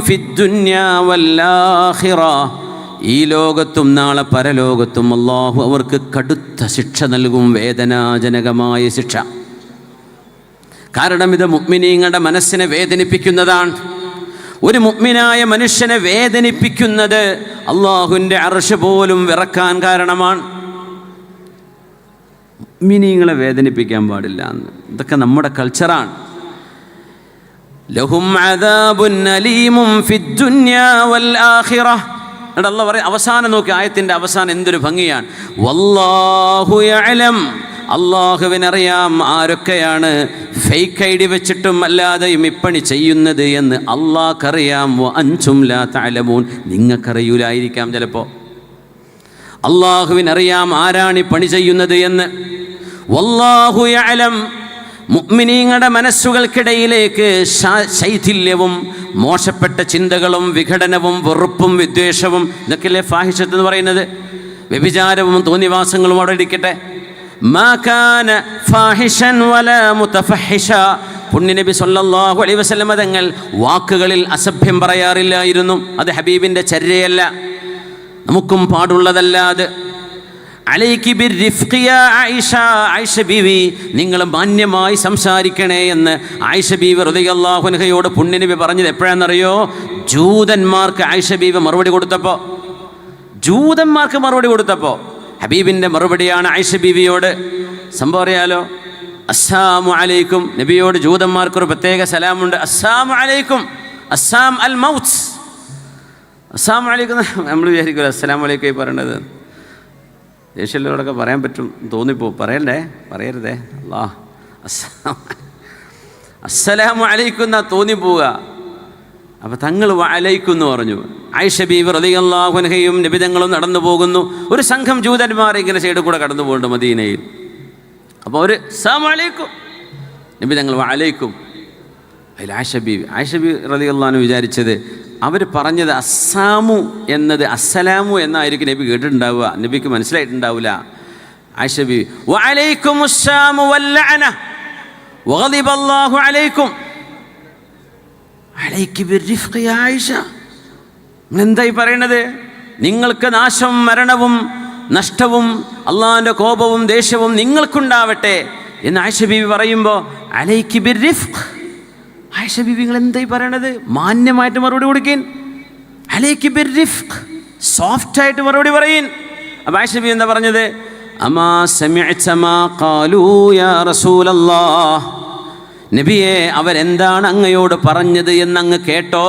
ഫിദ്ദുന്യാ വൽ-ആഖിറ, ഈ ലോകത്തും നാളെ പരലോകത്തും അല്ലാഹു അവർക്ക് കടുത്ത ശിക്ഷ നൽകും, വേദനാജനകമായ ശിക്ഷ. കാരണം ഇത് മുഅ്മിനീങ്ങളുടെ മനസ്സിനെ വേദനിപ്പിക്കുന്നതാണ്. ഒരു മുഅ്മിനായ മനുഷ്യനെ വേദനിപ്പിക്കുന്നത് അല്ലാഹുവിൻ്റെ അർശ് പോലും വിറക്കാൻ കാരണമാണ്. മുഅ്മിനീങ്ങളെ വേദനിപ്പിക്കാൻ പാടില്ല എന്ന്, ഇതൊക്കെ നമ്മുടെ കൾച്ചറാണ്. ലഹും അദാബുൻ അലീമുൻ ഫിദ്ദുന്യാ വൽ-ആഖിറ. എന്നിട്ട് അല്ലാഹു പറയും, അവസാനം നോക്കി, ആയത്തിൻ്റെ അവസാനം എന്തൊരു ഭംഗിയാണ്. വല്ലാഹു യഅലം, അള്ളാഹുവിനറിയാം ആരൊക്കെയാണ് ഫേക്ക് ഐ ഡി വെച്ചിട്ടും അല്ലാതെയും ഇപ്പണി ചെയ്യുന്നത് എന്ന് അള്ളാഹ്ക്കറിയാം. വഅൻതും ലാ തഅലമൂൻ, നിങ്ങൾക്കറിയൂലായിരിക്കാം ചിലപ്പോൾ. അള്ളാഹുവിനറിയാം ആരാണ് ഈ പണി ചെയ്യുന്നത് എന്ന്. വല്ലാഹു യഅലം, മുഅ്മിനീങ്ങളുടെ മനസ്സുകൾക്കിടയിലേക്ക് ശൈഥില്യവും മോശപ്പെട്ട ചിന്തകളും വിഘടനവും വെറുപ്പും വിദ്വേഷവും, ഇതൊക്കെയല്ലേ ഫാഹിഷത്ത് എന്ന് പറയുന്നത്. വ്യഭിചാരവും തോന്നിവാസങ്ങളും അവിടെ ഇരിക്കട്ടെ. മാ കാന ഫാഹിഷൻ വലാ മുതഫഹിഷ, പുണ്യനബി സല്ലല്ലാഹു അലൈഹി വസല്ലം തങ്ങൾ വാക്കുകളിൽ അസഭ്യം പറയാറില്ലായിരുന്നു. അത് ഹബീബിൻ്റെ ചര്യയല്ല, നമുക്കും പാടുള്ളതല്ല അത്. അലൈകി ബിർരിഫ്ഖി യാ ആയിഷ, ആയിഷ ബീവി നിങ്ങൾ മാന്യമായി സംസാരിക്കണേ എന്ന് ആയിഷ ബീവി റളിയല്ലാഹു അൻഹയോട് പുണ്യനബി പറഞ്ഞത് എപ്പോഴാണെന്നറിയോ? ജൂതന്മാർക്ക് ആയിഷ ബീവി മറുപടി കൊടുത്തപ്പോൾ, ജൂതന്മാർക്ക് മറുപടി കൊടുത്തപ്പോൾ ഹബീബിൻ്റെ മറുപടിയാണ് ആയിഷ ബീവിയോട്. സംഭവം അറിയാലോ, അസ്സലാമു അലൈക്കും. നബിയോട് ജൂതന്മാർക്കൊരു പ്രത്യേക സലാമുണ്ട്, അസ്സലാമു അലൈക്കും, അസ്സാം അൽ മൗത്ത്. അസ്സലാമു അലൈക്കും നമ്മൾ വിചാരിക്കുമല്ലോ അസ്സലാമു അലൈക്കും പറയണത്. ദേശീയരോടൊക്കെ പറയാൻ പറ്റും തോന്നിപ്പോ, പറയണ്ടേ, പറയരുതേ. അല്ലാഹ് അസ്സലാമു അലൈക്കും എന്നാ തോന്നിപ്പോവുക. അപ്പോൾ തങ്ങൾ വഅലൈക്കും എന്ന് പറഞ്ഞു. ആയിഷ ബീവി റളിയല്ലാഹു അൻഹയും നബിതങ്ങളും നടന്നു പോകുന്നു. ഒരു സംഘം ജൂതന്മാർ ഇങ്ങനെ സൈഡിൽ കൂടെ കടന്നു പോകുന്നുണ്ട് മദീനയിൽ. അപ്പോൾ ഒരു അസ്സലാമു അലൈക്കും, നബിതങ്ങൾ വഅലൈക്കും. അതിൽ ആയിഷ ബീവി റളിയല്ലാഹു അൻഹ വിചാരിച്ചത് അവർ പറഞ്ഞത് അസ്സാമു എന്നത് അസ്സലാമു എന്നായിരിക്കും നബി കേട്ടിട്ടുണ്ടാവുക, നബിക്ക് മനസ്സിലായിട്ടുണ്ടാവില്ല. ആയിഷ ബീവി വഅലൈക്കുമുസ്സലാമു വല്ലഅന വഗളിബല്ലാഹു അലൈക്കും അലൈകി ബിർരിഫ്ഖി യാ ആയിഷ. എന്തായി പറയണത്? നിങ്ങൾക്ക് നാശവും മരണവും നഷ്ടവും അള്ളാഹിൻ്റെ കോപവും ദേഷ്യവും നിങ്ങൾക്കുണ്ടാവട്ടെ എന്ന് ആയിഷ ബീവി പറയുമ്പോൾ അലൈകി ബിർരിഫ്ഖ്. ആയിഷ ബീവി നിങ്ങൾ എന്തായി പറയണത്? മാന്യമായിട്ട് മറുപടി കൊടുക്കീൻ. അലൈകി ബിർരിഫ്ഖ്, സോഫ്റ്റായിട്ട് മറുപടി പറയീൻ. അപ്പോൾ ആയിഷ ബീവി എന്താ പറഞ്ഞത്? അമാ സമിഅത മാ ഖാലൂ യാ റസൂലല്ലാഹ്, നബിയെ അവരെന്താണ് അങ്ങയോട് പറഞ്ഞത് എന്നങ്ങ് കേട്ടോ?